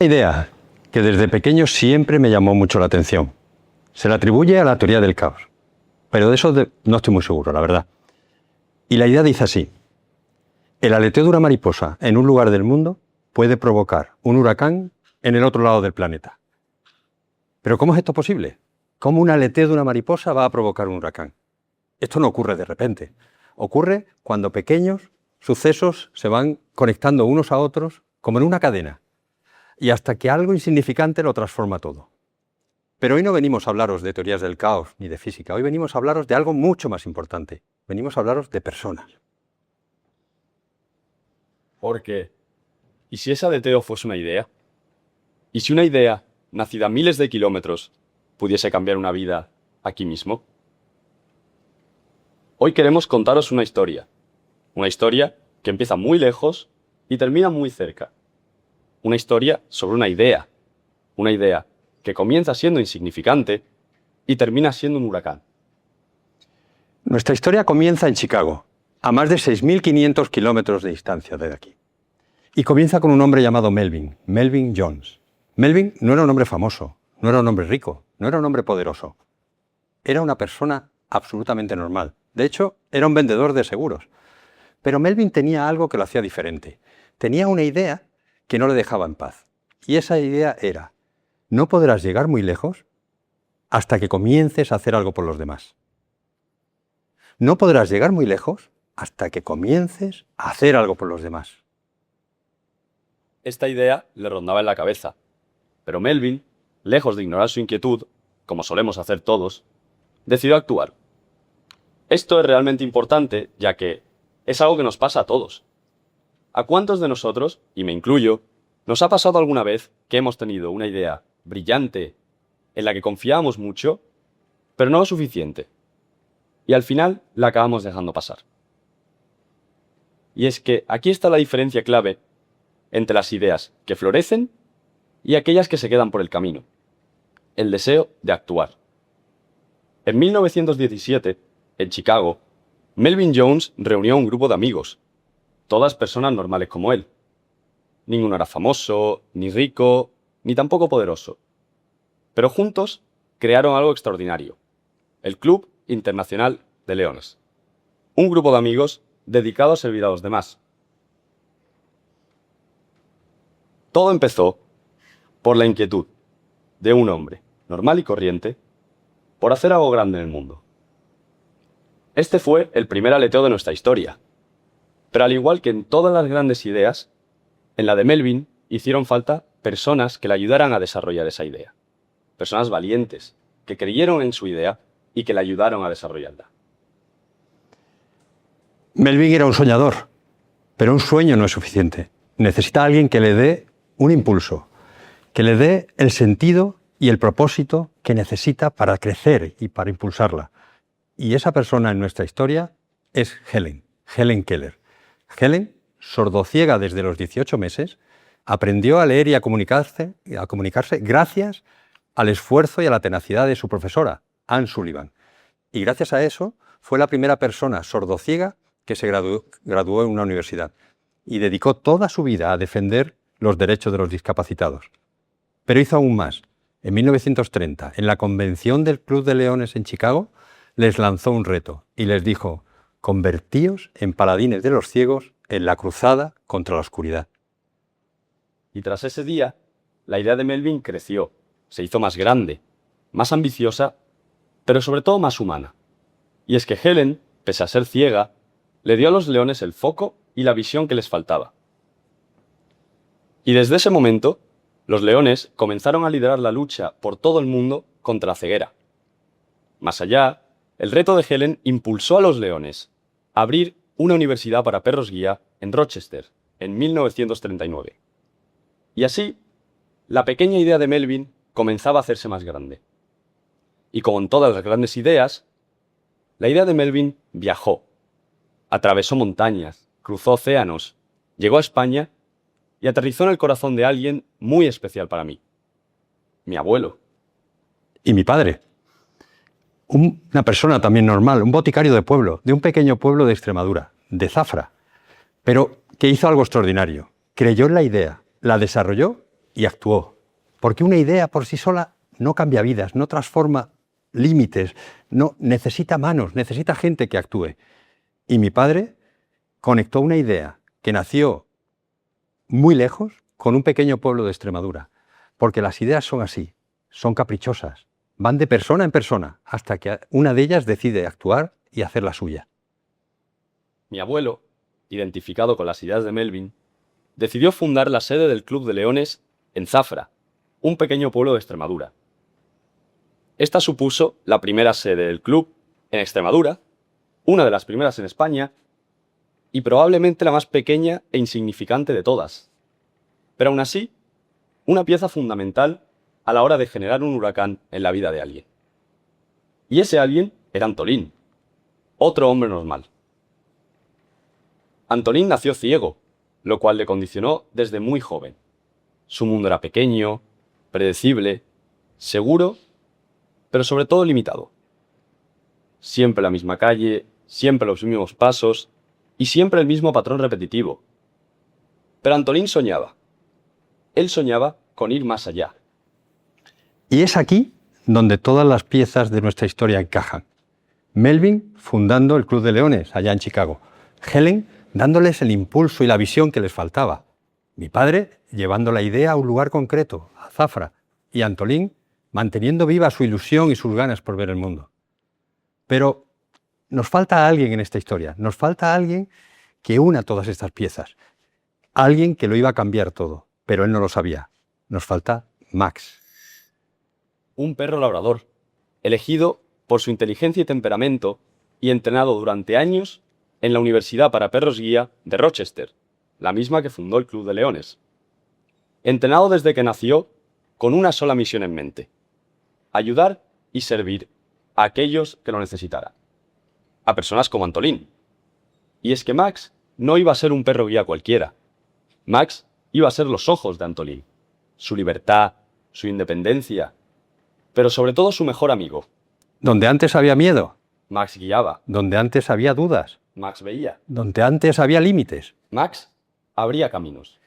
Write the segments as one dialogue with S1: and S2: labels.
S1: idea que desde pequeño siempre me llamó mucho la atención. Se la atribuye a la teoría del caos, pero de eso no estoy muy seguro, la verdad. Y la idea dice así: el aleteo de una mariposa en un lugar del mundo puede provocar un huracán en el otro lado del planeta. ¿Pero cómo es esto posible? ¿Cómo un aleteo de una mariposa va a provocar un huracán? Esto no ocurre de repente. Ocurre cuando pequeños sucesos se van conectando unos a otros como en una cadena, y hasta que algo insignificante lo transforma todo. Pero hoy no venimos a hablaros de teorías del caos ni de física, hoy venimos a hablaros de algo mucho más importante. Venimos a hablaros de personas.
S2: ¿Por qué? ¿Y si ese aleteo fuese una idea? ¿Y si una idea, nacida a miles de kilómetros, pudiese cambiar una vida aquí mismo? Hoy queremos contaros una historia que empieza muy lejos y termina muy cerca. Una historia sobre una idea que comienza siendo insignificante y termina siendo un huracán.
S1: Nuestra historia comienza en Chicago, a más de 6.500 kilómetros de distancia desde aquí. Y comienza con un hombre llamado Melvin Jones. Melvin no era un hombre famoso, no era un hombre rico, no era un hombre poderoso. Era una persona absolutamente normal. De hecho, era un vendedor de seguros. Pero Melvin tenía algo que lo hacía diferente. Tenía una idea que no le dejaba en paz. Y esa idea era: no podrás llegar muy lejos hasta que comiences a hacer algo por los demás. No podrás llegar muy lejos hasta que comiences a hacer algo por los demás.
S2: Esta idea le rondaba en la cabeza, pero Melvin, lejos de ignorar su inquietud, como solemos hacer todos, decidió actuar. Esto es realmente importante, ya que es algo que nos pasa a todos. ¿A cuántos de nosotros, y me incluyo, nos ha pasado alguna vez que hemos tenido una idea brillante en la que confiábamos mucho, pero no lo suficiente, y al final la acabamos dejando pasar? Y es que aquí está la diferencia clave entre las ideas que florecen y aquellas que se quedan por el camino: el deseo de actuar. En 1917, en Chicago, Melvin Jones reunió a un grupo de amigos, todas personas normales como él. Ninguno era famoso, ni rico, ni tampoco poderoso. Pero juntos crearon algo extraordinario: el Club Internacional de Leones. Un grupo de amigos dedicado a servir a los demás. Todo empezó por la inquietud de un hombre normal y corriente por hacer algo grande en el mundo. Este fue el primer aleteo de nuestra historia. Pero al igual que en todas las grandes ideas, en la de Melvin hicieron falta personas que le ayudaran a desarrollar esa idea. Personas valientes, que creyeron en su idea y que le ayudaron a desarrollarla.
S1: Melvin era un soñador, pero un sueño no es suficiente. Necesita a alguien que le dé un impulso, que le dé el sentido y el propósito que necesita para crecer y para impulsarla. Y esa persona en nuestra historia es Helen Keller. Helen, sordociega desde los 18 meses, aprendió a leer y a comunicarse gracias al esfuerzo y a la tenacidad de su profesora, Anne Sullivan. Y gracias a eso fue la primera persona sordociega que se graduó en una universidad y dedicó toda su vida a defender los derechos de los discapacitados. Pero hizo aún más. En 1930, en la convención del Club de Leones en Chicago, les lanzó un reto y les dijo: convertíos en paladines de los ciegos en la cruzada contra la oscuridad.
S2: Y tras ese día, la idea de Melvin creció, se hizo más grande, más ambiciosa, pero sobre todo más humana. Y es que Helen, pese a ser ciega, le dio a los leones el foco y la visión que les faltaba. Y desde ese momento, los leones comenzaron a liderar la lucha por todo el mundo contra la ceguera. Más allá, el reto de Helen impulsó a los leones a abrir una universidad para perros guía en Rochester, en 1939. Y así, la pequeña idea de Melvin comenzaba a hacerse más grande. Y como en todas las grandes ideas, la idea de Melvin viajó, atravesó montañas, cruzó océanos, llegó a España y aterrizó en el corazón de alguien muy especial para mí: mi abuelo.
S1: Y mi padre. Una persona también normal, un boticario de pueblo, de un pequeño pueblo de Extremadura, de Zafra, pero que hizo algo extraordinario. Creyó en la idea, la desarrolló y actuó. Porque una idea por sí sola no cambia vidas, no transforma límites, no, necesita manos, necesita gente que actúe. Y mi padre conectó una idea que nació muy lejos con un pequeño pueblo de Extremadura. Porque las ideas son así, son caprichosas, van de persona en persona hasta que una de ellas decide actuar y hacer la suya.
S2: Mi abuelo, identificado con las ideas de Melvin, decidió fundar la sede del Club de Leones en Zafra, un pequeño pueblo de Extremadura. Esta supuso la primera sede del club en Extremadura, una de las primeras en España y probablemente la más pequeña e insignificante de todas. Pero aún así, una pieza fundamental a la hora de generar un huracán en la vida de alguien. Y ese alguien era Antolín, otro hombre normal. Antolín nació ciego, lo cual le condicionó desde muy joven. Su mundo era pequeño, predecible, seguro, pero sobre todo limitado. Siempre la misma calle, siempre los mismos pasos y siempre el mismo patrón repetitivo. Pero Antolín soñaba. Él soñaba con ir más allá.
S1: Y es aquí donde todas las piezas de nuestra historia encajan. Melvin fundando el Club de Leones allá en Chicago. Helen dándoles el impulso y la visión que les faltaba. Mi padre llevando la idea a un lugar concreto, a Zafra. Y Antolín manteniendo viva su ilusión y sus ganas por ver el mundo. Pero nos falta alguien en esta historia. Nos falta alguien que una todas estas piezas. Alguien que lo iba a cambiar todo, pero él no lo sabía. Nos falta Max.
S2: Un perro labrador, elegido por su inteligencia y temperamento y entrenado durante años en la Universidad para Perros Guía de Rochester, la misma que fundó el Club de Leones. Entrenado desde que nació con una sola misión en mente: ayudar y servir a aquellos que lo necesitaran. A personas como Antolín. Y es que Max no iba a ser un perro guía cualquiera. Max iba a ser los ojos de Antolín, su libertad, su independencia, pero sobre todo su mejor amigo.
S1: Donde antes había miedo,
S2: Max guiaba.
S1: donde antes había dudas,
S2: Max veía.
S1: donde antes había límites.
S2: Max abría caminos.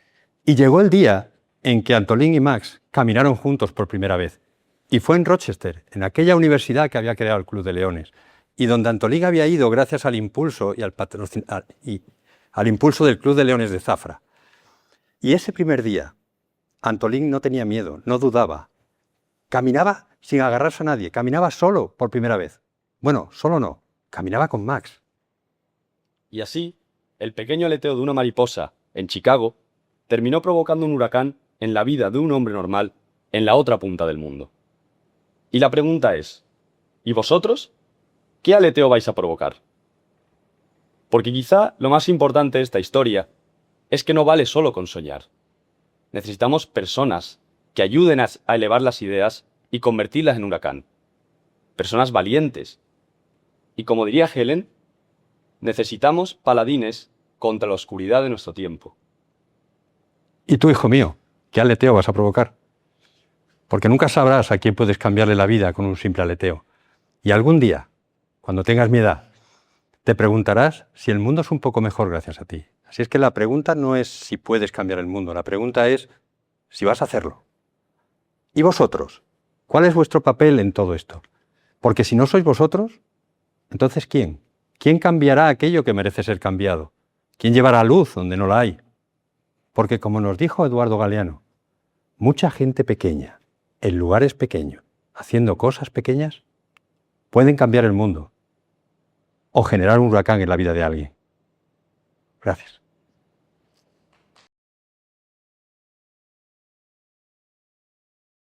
S1: Y llegó el día en que Antolín y Max caminaron juntos por primera vez. Y fue en Rochester, en aquella universidad que había creado el Club de Leones, y donde Antolín había ido gracias al impulso y al impulso del Club de Leones de Zafra. Y ese primer día, Antolín no tenía miedo, no dudaba. Caminaba sin agarrarse a nadie, caminaba solo por primera vez. Bueno, solo no, caminaba con Max.
S2: Y así, el pequeño aleteo de una mariposa en Chicago terminó provocando un huracán en la vida de un hombre normal en la otra punta del mundo. Y la pregunta es, ¿y vosotros? ¿Qué aleteo vais a provocar? Porque quizá lo más importante de esta historia es que no vale solo con soñar. Necesitamos personas que ayuden a elevar las ideas y convertirlas en huracán. Personas valientes. Y como diría Helen, necesitamos paladines contra la oscuridad de nuestro tiempo.
S1: ¿Y tú, hijo mío, qué aleteo vas a provocar? Porque nunca sabrás a quién puedes cambiarle la vida con un simple aleteo. Y algún día, cuando tengas mi edad, te preguntarás si el mundo es un poco mejor gracias a ti. Así es que la pregunta no es si puedes cambiar el mundo, la pregunta es si vas a hacerlo. ¿Y vosotros? ¿Cuál es vuestro papel en todo esto? Porque si no sois vosotros, entonces ¿quién? ¿Quién cambiará aquello que merece ser cambiado? ¿Quién llevará luz donde no la hay? Porque como nos dijo Eduardo Galeano, mucha gente pequeña, en lugares pequeños, haciendo cosas pequeñas, pueden cambiar el mundo o generar un huracán en la vida de alguien. Gracias.